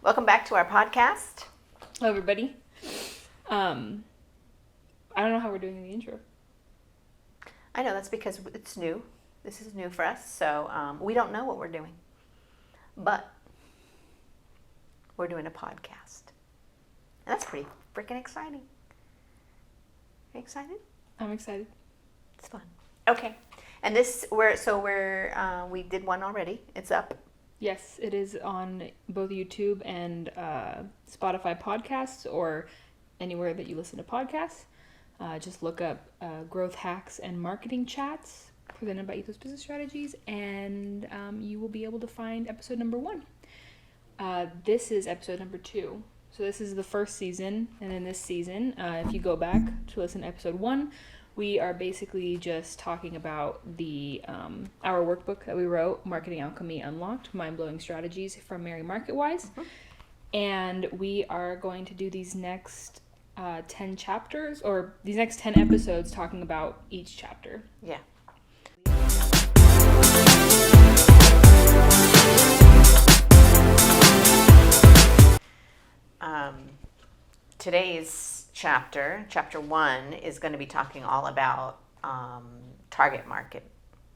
Welcome back to our podcast. Hello, everybody. I don't know how we're doing in the intro. I know that's because it's new. This is new for us, so we don't know what we're doing. But we're doing a podcast. And that's pretty freaking exciting. Are you excited? I'm excited. It's fun. Okay. And we did one already. It's up. Yes, it is on both YouTube and Spotify podcasts or anywhere that you listen to podcasts. Just look up Growth Hacks and Marketing Chats presented by Ethos Business Strategies, and you will be able to find episode number 1. This is episode number 2. So this is the first season, and in this season, if you go back to listen to episode 1, we are basically just talking about the our workbook that we wrote, Marketing Alchemy Unlocked, Mind-Blowing Strategies from Mary MarketWise. Mm-hmm. And we are going to do these next 10 chapters, or these next 10 episodes talking about each chapter. Yeah. Today's chapter 1, is going to be talking all about target market,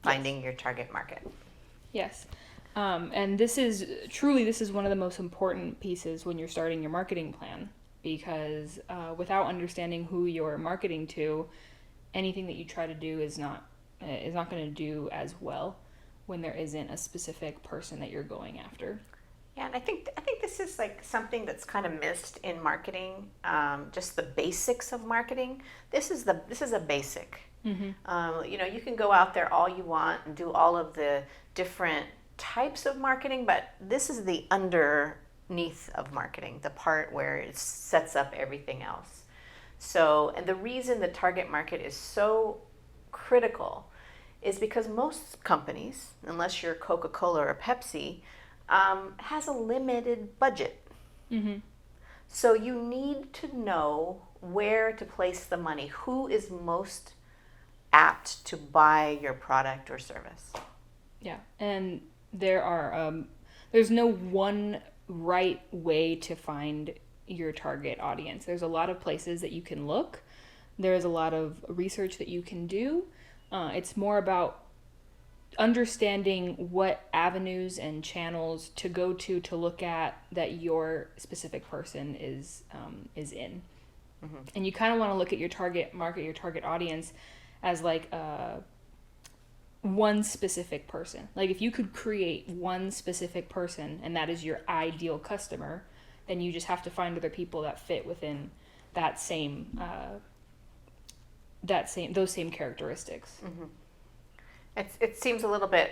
finding your target market. Yes. And this is one of the most important pieces when you're starting your marketing plan, because without understanding who you're marketing to, anything that you try to do is not going to do as well when there isn't a specific person that you're going after. Yeah, and I think this is like something that's kind of missed in marketing. Just the basics of marketing. This is a basic. Mm-hmm. You can go out there all you want and do all of the different types of marketing, but this is the underneath of marketing, the part where it sets up everything else. So, and the reason the target market is so critical is because most companies, unless you're Coca-Cola or Pepsi, has a limited budget. Mm-hmm. So you need to know where to place the money. Who is most apt to buy your product or service? Yeah, and there's no one right way to find your target audience. There's a lot of places that you can look. There's a lot of research that you can do. It's more about understanding what avenues and channels to go to look at that your specific person is in. Mm-hmm. And you kind of want to look at your target market, your target audience as like one specific person. Like if you could create one specific person and that is your ideal customer, then you just have to find other people that fit within that same those same characteristics. Mm-hmm. It seems a little bit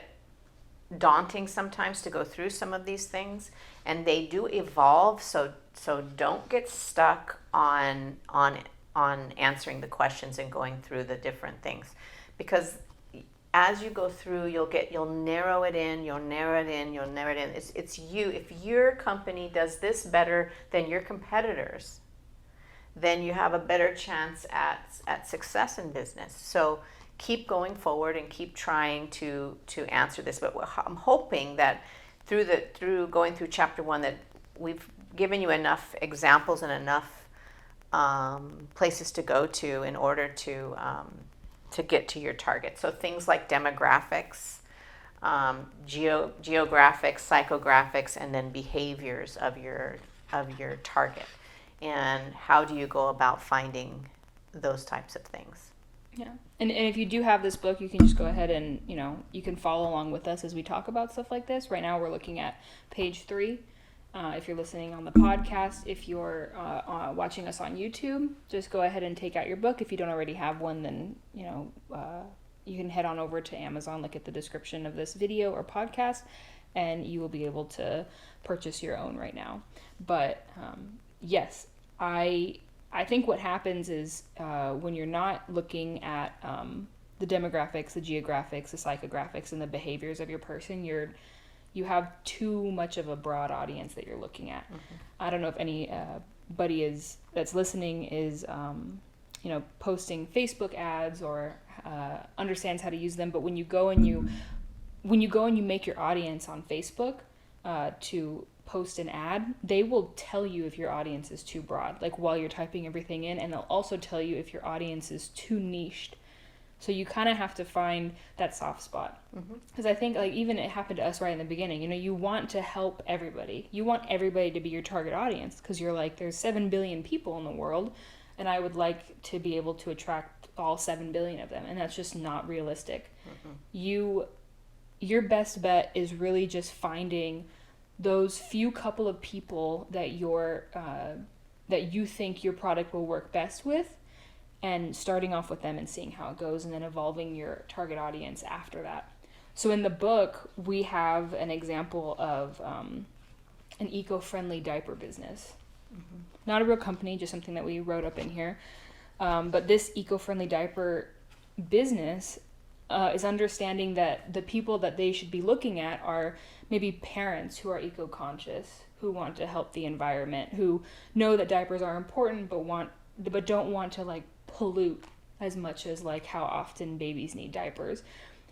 daunting sometimes to go through some of these things, and they do evolve. So don't get stuck on answering the questions and going through the different things, because as you go through, you'll narrow it in. It's you. If your company does this better than your competitors, then you have a better chance at success in business. So keep going forward and keep trying to answer this. But I'm hoping that through going through chapter 1 that we've given you enough examples and enough places to go to in order to get to your target. So things like demographics, geographics, psychographics, and then behaviors of your target. And how do you go about finding those types of things? Yeah. And if you do have this book, you can just go ahead and, you can follow along with us as we talk about stuff like this. Right now we're looking at page 3. If you're listening on the podcast, if you're watching us on YouTube, just go ahead and take out your book. If you don't already have one, then, you can head on over to Amazon, look at the description of this video or podcast, and you will be able to purchase your own right now. But, yes, I think what happens is when you're not looking at the demographics, the geographics, the psychographics, and the behaviors of your person, you have too much of a broad audience that you're looking at. Mm-hmm. I don't know if anybody that's listening is posting Facebook ads or understands how to use them, but when you go and you make your audience on Facebook to post an ad, they will tell you if your audience is too broad, like while you're typing everything in, and they'll also tell you if your audience is too niched. So you kind of have to find that soft spot. Because I think like even it happened to us right in the beginning. You know, you want to help everybody. You want everybody to be your target audience because you're like, there's 7 billion people in the world, and I would like to be able to attract all 7 billion of them, and that's just not realistic. Your best bet is really just finding those few couple of people that that you think your product will work best with, and starting off with them and seeing how it goes, and then evolving your target audience after that. So in the book, we have an example of an eco-friendly diaper business. Not a real company, just something that we wrote up in here. But this eco-friendly diaper business is understanding that the people that they should be looking at are maybe parents who are eco-conscious, who want to help the environment, who know that diapers are important, but don't want to like pollute as much as like how often babies need diapers.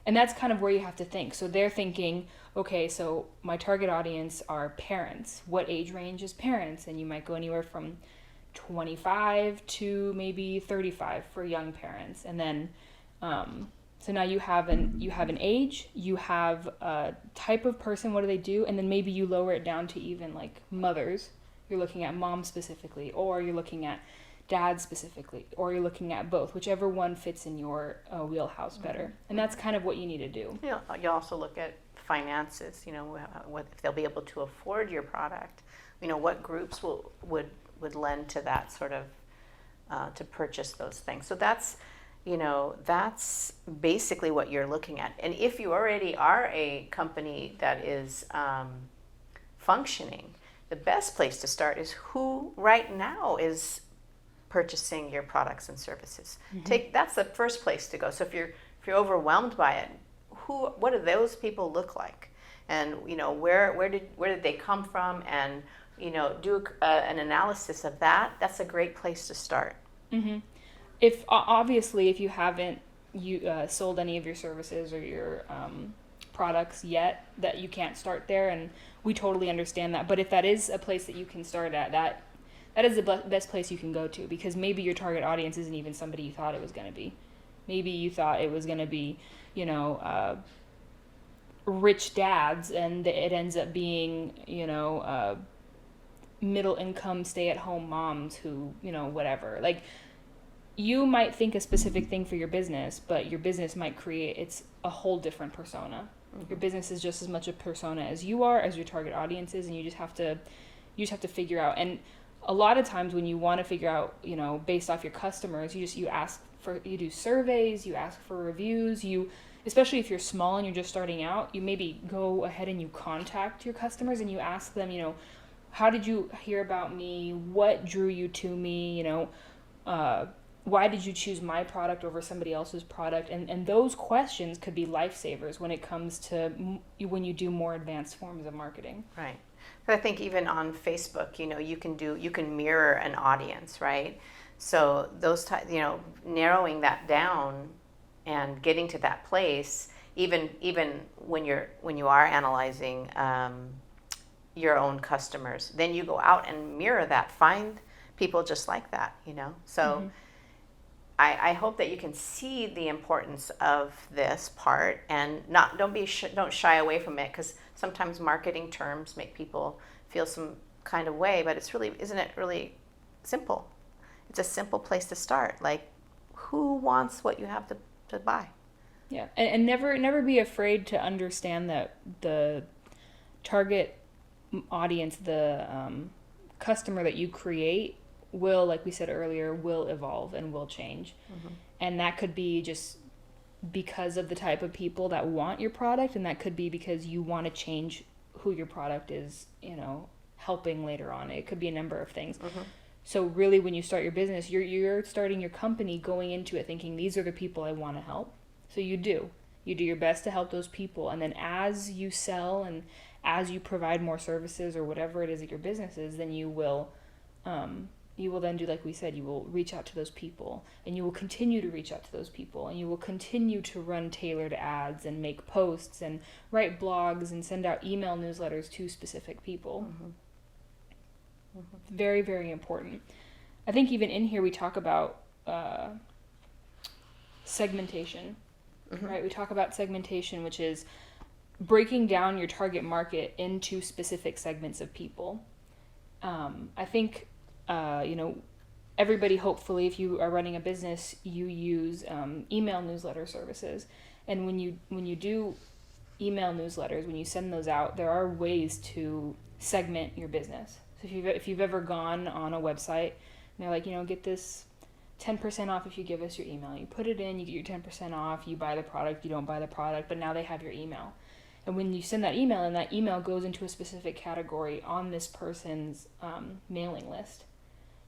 And that's kind of where you have to think. So they're thinking, okay, so my target audience are parents. What age range is parents? And you might go anywhere from 25 to maybe 35 for young parents. And then so now you have an age, you have a type of person, what do they do, and then maybe you lower it down to even like mothers. You're looking at mom specifically, or you're looking at dad specifically, or you're looking at both, whichever one fits in your wheelhouse better. And that's kind of what you need to do. You also look at finances, if they'll be able to afford your product, what groups would lend to that sort of, to purchase those things. So that's basically what you're looking at. And if you already are a company that is functioning, the best place to start is who right now is purchasing your products and services. That's the first place to go. So if you're overwhelmed by it, what do those people look like, and where did they come from, and do an analysis of that. That's a great place to start. If you haven't sold any of your services or your products yet, that you can't start there, and we totally understand that. But if that is a place that you can start at, that is the best place you can go to, because maybe your target audience isn't even somebody you thought it was going to be. Maybe you thought it was going to be, rich dads, and it ends up being, middle income stay-at-home moms who, whatever. Like, you might think a specific thing for your business, but your business might create a whole different persona. Your business is just as much a persona as you are, as your target audience is, and you just have to figure out. And a lot of times when you want to figure out, based off your customers, you do surveys, you ask for reviews, especially if you're small and you're just starting out, you maybe go ahead and you contact your customers and you ask them, how did you hear about me? What drew you to me? Why did you choose my product over somebody else's product? And those questions could be lifesavers when it comes to when you do more advanced forms of marketing. Right. But I think even on Facebook, you can mirror an audience, right? So those narrowing that down and getting to that place, even when you are analyzing your own customers, then you go out and mirror that, find people just like that, So I hope that you can see the importance of this part, and don't shy away from it, because sometimes marketing terms make people feel some kind of way, but isn't it really simple? It's a simple place to start. Like, who wants what you have to buy? Yeah, and never be afraid to understand that the target audience, the customer that you create, will, like we said earlier, will evolve and will change. And that could be just because of the type of people that want your product, and that could be because you want to change who your product is, helping later on. It could be a number of things. So really, when you start your business, you're starting your company going into it thinking, these are the people I want to help. So you do your best to help those people, and then as you sell and as you provide more services or whatever it is that your business is, then you will you will then do, like we said, you will reach out to those people, and you will continue to reach out to those people, and you will continue to run tailored ads and make posts and write blogs and send out email newsletters to specific people. Very, very important. I think even in here we talk about segmentation, right? We talk about segmentation, which is breaking down your target market into specific segments of people. I think, everybody, hopefully, if you are running a business, you use email newsletter services. And when you do email newsletters, when you send those out, there are ways to segment your business. So if you've ever gone on a website and they're like, get this 10% off if you give us your email. You put it in, you get your 10% off, you buy the product, you don't buy the product, but now they have your email. And when you send that email, and that email goes into a specific category on this person's mailing list,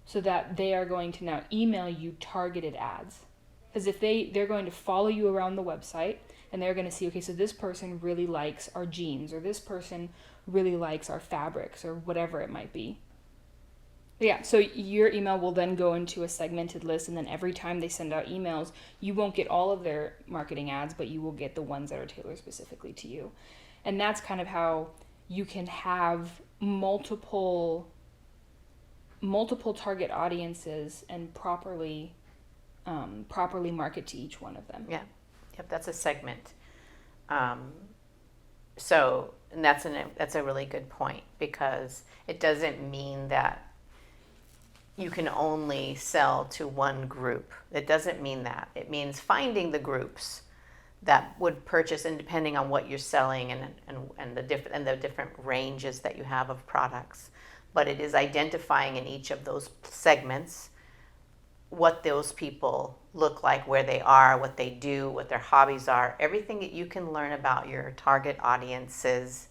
so that they are going to now email you targeted ads. Because if they're going to follow you around the website, and they're going to see, okay, so this person really likes our jeans, or this person really likes our fabrics, or whatever it might be. Yeah, so your email will then go into a segmented list, and then every time they send out emails, you won't get all of their marketing ads, but you will get the ones that are tailored specifically to you. And that's kind of how you can have multiple target audiences and properly market to each one of them. Yeah, yep, that's a segment. So, and that's a really good point, because it doesn't mean that you can only sell to one group. It doesn't mean that. It means finding the groups that would purchase, and depending on what you're selling and the different ranges that you have of products. But it is identifying in each of those segments what those people look like, where they are, what they do, what their hobbies are, everything that you can learn about your target audiences,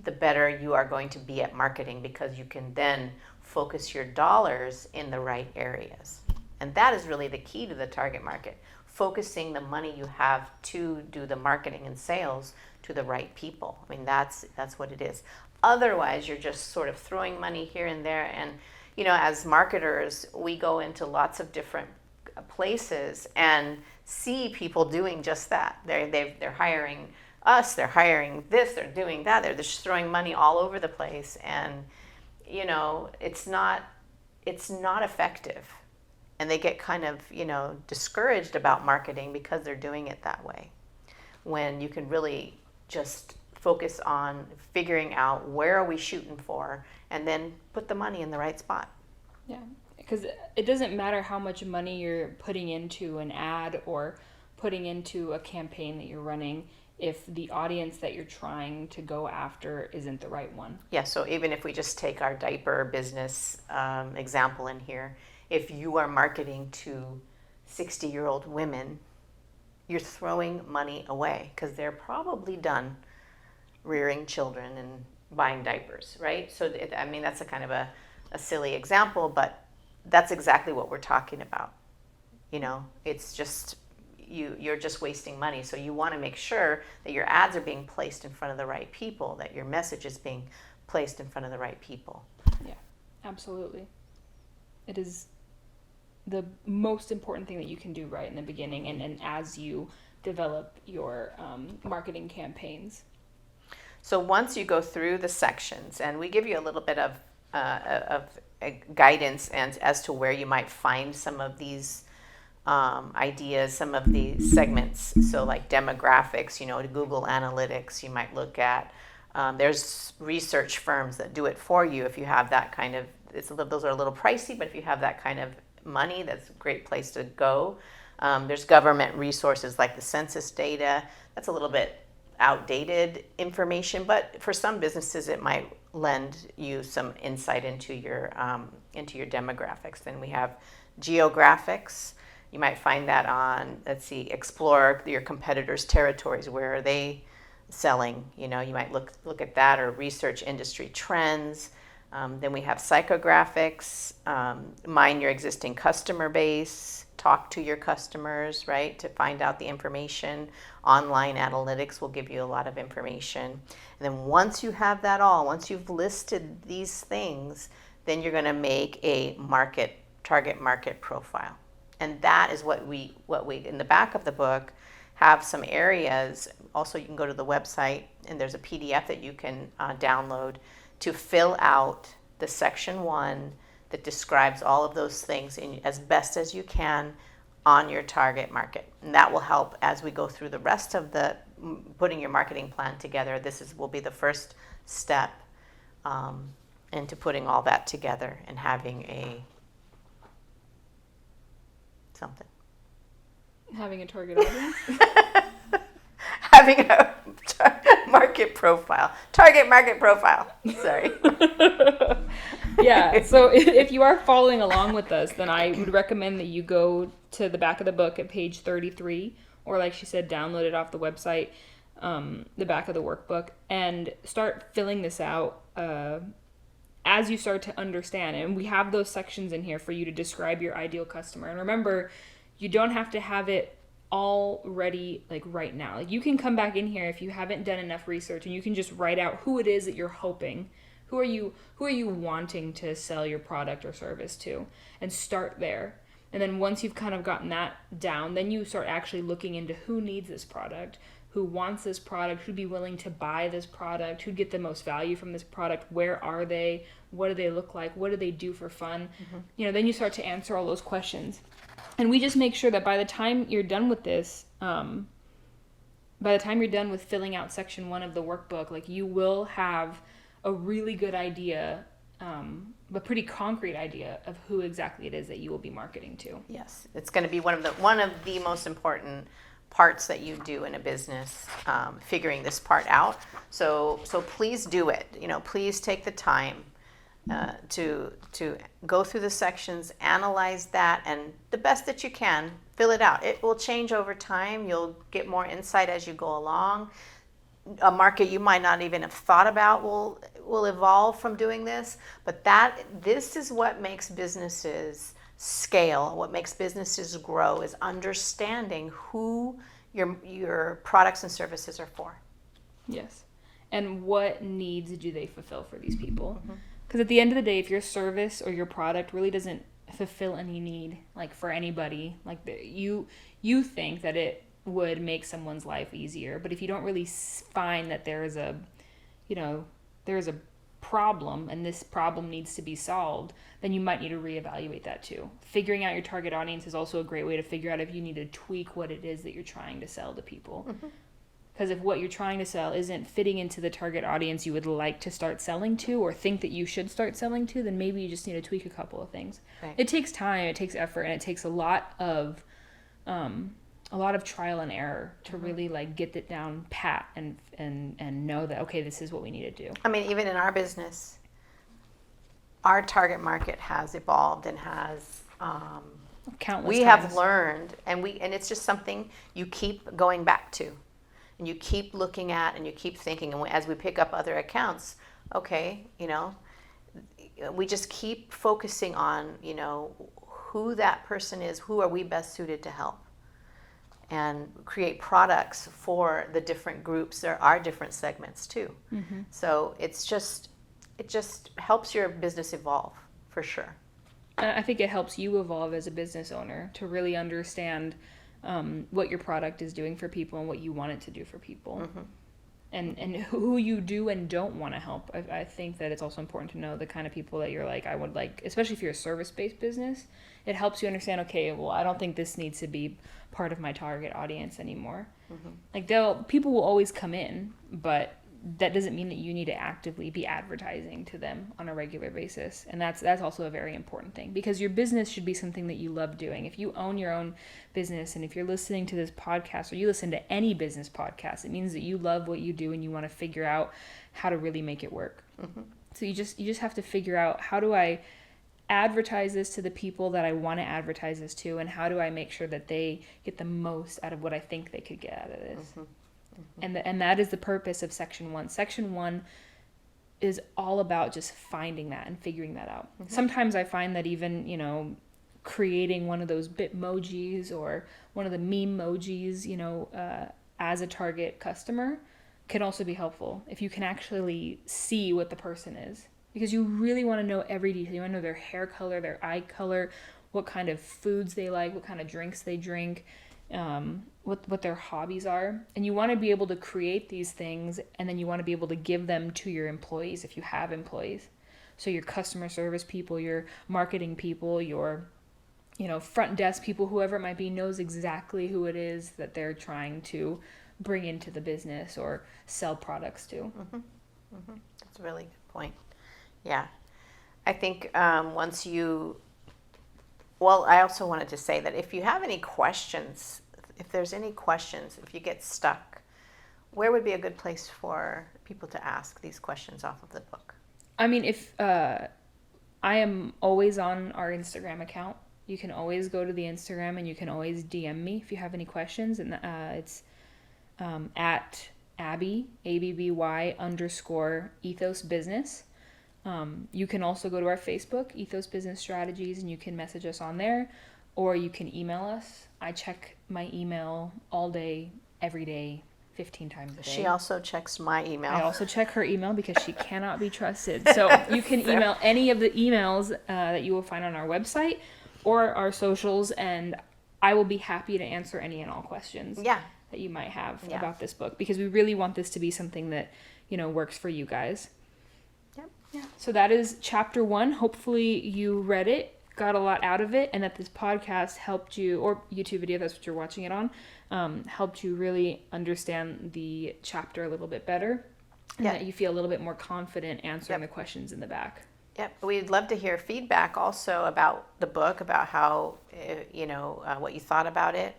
the better you are going to be at marketing, because you can then focus your dollars in the right areas. And that is really the key to the target market, focusing the money you have to do the marketing and sales to the right people. I mean, that's what it is. Otherwise, you're just sort of throwing money here and there. And, as marketers, we go into lots of different places and see people doing just that. They're hiring us, they're hiring this, they're doing that, they're just throwing money all over the place, and it's not effective, and they get kind of discouraged about marketing because they're doing it that way, when you can really just focus on figuring out where are we shooting for, and then put the money in the right spot. Yeah, because it doesn't matter how much money you're putting into an ad or putting into a campaign that you're running if the audience that you're trying to go after isn't the right one. Yeah, so even if we just take our diaper business example in here, if you are marketing to 60-year-old women, you're throwing money away, because they're probably done rearing children and buying diapers, right? So, that's a kind of a silly example, but that's exactly what we're talking about. It's just, you're just wasting money. So you want to make sure that your ads are being placed in front of the right people, that your message is being placed in front of the right people. Yeah, absolutely. It is the most important thing that you can do right in the beginning, and as you develop your marketing campaigns. So once you go through the sections, and we give you a little bit of guidance and as to where you might find some of these ideas, some of these segments. So like demographics, Google Analytics, you might look at. There's research firms that do it for you if you have that kind of, those are a little pricey, but if you have that kind of money, that's a great place to go. There's government resources like the census data. That's a little bit outdated information, but for some businesses it might lend you some insight into your demographics. Then we have geographics. You might find that on, explore your competitors' territories. Where are they selling? You might look at that, or research industry trends. Then we have psychographics, mine your existing customer base, talk to your customers, right, to find out the information. Online analytics will give you a lot of information. And then once you have that all, once you've listed these things, then you're going to make a target market profile. And that is what we in the back of the book have some areas. Also, you can go to the website and there's a PDF that you can download to fill out the section 1 that describes all of those things as best as you can on your target market. And that will help as we go through the rest of the putting your marketing plan together. Will be the first step into putting all that together and having Having a target audience. Having a target market profile. Sorry. Yeah, so if you are following along with us, then I would recommend that you go to the back of the book at page 33, or like she said, download it off the website, the back of the workbook, and start filling this out as you start to understand. And we have those sections in here for you to describe your ideal customer. And remember, you don't have to have it all ready like right now. Like you can come back in here if you haven't done enough research, and you can just write out who it is that you're hoping. Who are you wanting to sell your product or service to, and start there. And then once you've kind of gotten that down, then you start actually looking into who needs this product, who wants this product, who'd be willing to buy this product, who'd get the most value from this product, where are they, what do they look like, what do they do for fun. Then you start to answer all those questions. And we just make sure that by the time you're done with this, by the time you're done with filling out section 1 of the workbook, like you will have a really good idea, a pretty concrete idea of who exactly it is that you will be marketing to. Yes, it's going to be one of the most important parts that you do in a business, figuring this part out. So please do it. Please take the time to go through the sections, analyze that, and the best that you can, fill it out. It will change over time. You'll get more insight as you go along. A market you might not even have thought about will evolve from doing this, but this is what makes businesses scale, what makes businesses grow, is understanding who your products and services are for. Yes. And what needs do they fulfill for these people? Because at the end of the day, if your service or your product really doesn't fulfill any need, like for anybody, like you think that it would make someone's life easier, but if you don't really find that there's a problem and this problem needs to be solved, then you might need to reevaluate that too. Figuring out your target audience is also a great way to figure out if you need to tweak what it is that you're trying to sell to people. Because if what you're trying to sell isn't fitting into the target audience you would like to start selling to, or think that you should start selling to, then maybe you just need to tweak a couple of things. Right. It takes time, it takes effort, and it takes a lot of trial and error to really like get it down pat and know that, okay, this is what we need to do. I mean, even in our business, our target market has evolved and has countless we times. Have learned, and it's just something you keep going back to, and you keep looking at, and you keep thinking, and as we pick up other accounts, okay, we just keep focusing on who that person is, who are we best suited to help, and create products for the different groups. There are different segments too. So it just helps your business evolve, for sure. I think it helps you evolve as a business owner to really understand what your product is doing for people and what you want it to do for people. And who you do and don't want to help. I think that it's also important to know the kind of people that you're like, I would like, especially if you're a service-based business, it helps you understand, okay, well, I don't think this needs to be part of my target audience anymore. Like people will always come in, but that doesn't mean that you need to actively be advertising to them on a regular basis. And that's also a very important thing, because your business should be something that you love doing. If you own your own business, and if you're listening to this podcast or you listen to any business podcast, it means that you love what you do and you want to figure out how to really make it work. So you just have to figure out, how do I advertise this to the people that I want to advertise this to, and how do I make sure that they get the most out of what I think they could get out of this. And that is the purpose of section 1. Section 1 is all about just finding that and figuring that out. Sometimes I find that even, creating one of those Bitmojis or one of the meme-mojis, as a target customer can also be helpful if you can actually see what the person is. because you really want to know every detail. You want to know their hair color, their eye color, what kind of foods they like, what kind of drinks they drink, what their hobbies are. And you want to be able to create these things, and then you want to be able to give them to your employees if you have employees. So your customer service people, your marketing people, your front desk people, whoever it might be, knows exactly who it is that they're trying to bring into the business or sell products to. That's a really good point. Yeah. I think once you, well, I also wanted to say that if you have any questions, if there's any questions, if you get stuck, where would be a good place for people to ask these questions off of the book? I mean, if I am always on our Instagram account. You can always go to the Instagram and you can always DM me if you have any questions. And it's at Abby, ABBY _Ethos Business. You can also go to our Facebook, Ethos Business Strategies, and you can message us on there, or you can email us. I check my email all day, every day, 15 times a day. She also checks my email. I also check her email because she cannot be trusted. So you can email any of the emails that you will find on our website or our socials, and I will be happy to answer any and all questions that you might have about this book, because we really want this to be something that, works for you guys. Yep. Yeah. So that is chapter 1. Hopefully you read it, got a lot out of it, and that this podcast helped you, or YouTube video, that's what you're watching it on, helped you really understand the chapter a little bit better, and that you feel a little bit more confident answering the questions in the back. Yep. We'd love to hear feedback also about the book, about how, what you thought about it.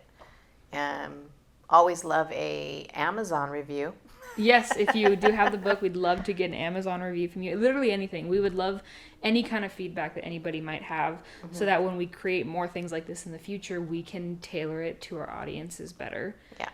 Always love a Amazon review. Yes, if you do have the book, we'd love to get an Amazon review from you. Literally anything. We would love any kind of feedback that anybody might have, so that when we create more things like this in the future, we can tailor it to our audiences better. Yeah.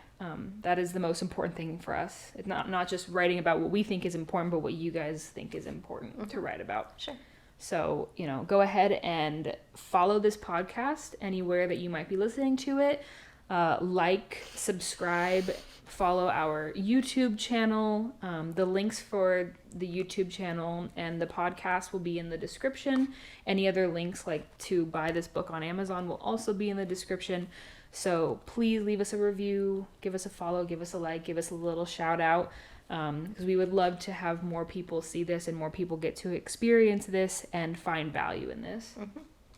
That is the most important thing for us. It's not just writing about what we think is important, but what you guys think is important to write about. Sure. So, go ahead and follow this podcast anywhere that you might be listening to it. Like, subscribe, follow our YouTube channel. The links for the YouTube channel and the podcast will be in the description. Any other links, like to buy this book on Amazon, will also be in the description. So please leave us a review, give us a follow, give us a like, give us a little shout out, because we would love to have more people see this and more people get to experience this and find value in this.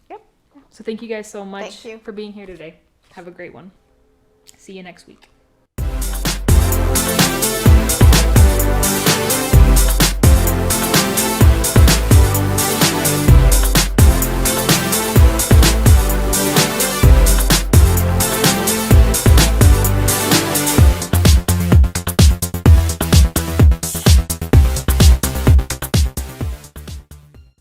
Yep. So thank you guys so much Thank you for being here today. Have a great one. See you next week.